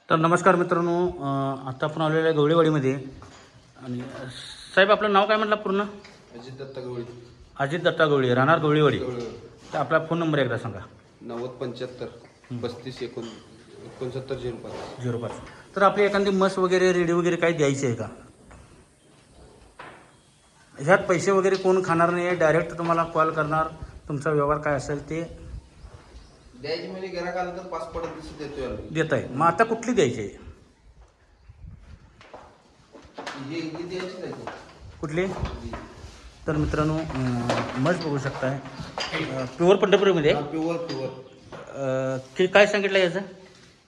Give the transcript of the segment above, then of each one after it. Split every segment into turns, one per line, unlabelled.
तर नमस्कार मित्रांनो, आता आपण आलेलो आहे गवळीवाडीमध्ये. आणि साहेब आपलं नाव काय म्हटलं पूर्ण?
अजित दत्ता गवळी.
अजित दत्ता गवळी, राहणार गवळीवाडी.
गवळी.
तर आपला फोन नंबर एकदा सांगा.
9075 35 69
05. तर आपली एखादी मस वगैरे रेडी वगैरे काही द्यायची आहे का? ह्यात पैसे वगैरे कोण खाणार नाही आहे, डायरेक्ट तुम्हाला कॉल करणार, तुमचा व्यवहार काय असेल ते
द्यायची म्हणजे गिराक आलं तर 5 पडत दिवशी देतोय आम्ही.
देत आहे. मग आता कुठली द्यायची आहे?
ही द्यायची नाही का?
कुठली? तर मित्रांनो, मस बघू शकताय, प्युअर पंढरपूरमध्ये.
प्युअर
की काय सांगितलं याचं?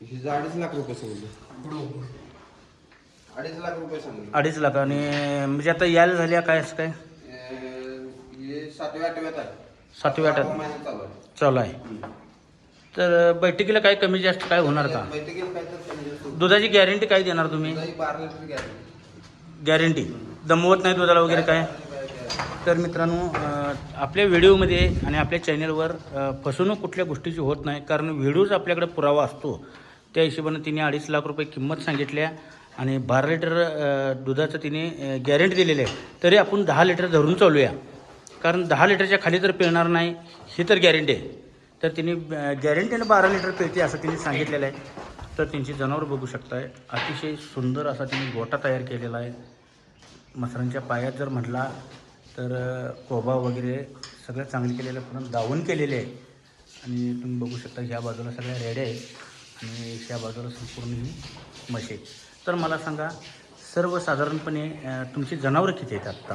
हिचं 2.5 लाख रुपये सांगितले. 2.5 लाख रुपये सांगितले.
2.5 लाख. आणि म्हणजे आता यायला झाल्या काय असं काय?
हे 7व्या-8व्यात आहे.
7व्या 8व्यात
महिन्यात चालू आहे.
चालू आहे. तर बैठकीला काय कमी जास्त काय होणार का?
बैठकीला काय तर कमी जास्त होतं.
दुधाची गॅरंटी काय देणार तुम्ही?
दुधाची 12 लिटर गॅरंटी.
गॅरंटी दमवत नाही दुधाला वगैरे काय? तर मित्रांनो, आपल्या व्हिडिओमध्ये आणि आपल्या चॅनलवर फसवणूक कुठल्या गोष्टीची होत नाही, कारण व्हिडिओज आपल्याकडे पुरावा असतो. त्या हिशोबानं तिने 2.5 लाख रुपये किंमत सांगितल्या आणि 12 लिटर दुधाचं तिने गॅरंटी दिलेली आहे. तरी आपण 10 लिटर धरून चालूया, कारण 10 लिटरच्या खाली तर पिळणार नाही ही तर गॅरंटी आहे. तर तिने गॅरंटीनं 12 लिटर पिळते असं तिने सांगितलेलं आहे. तर त्यांची जनावर बघू शकताय, अतिशय सुंदर असा तिने गोठा तयार केलेला आहे. मसरांच्या पायात जर म्हटला तर कोबा वगैरे सगळं चांगलं केलेलं आहे, पण दावण केलेले आहे. आणि तुम्ही बघू शकता ह्या बाजूला सगळ्या रेड्या आहेत आणि ह्या बाजूला संपूर्ण ही म्हशी. तर मला सांगा, सर्वसाधारणपणे तुमची जनावरं किती आहेत आत्ता?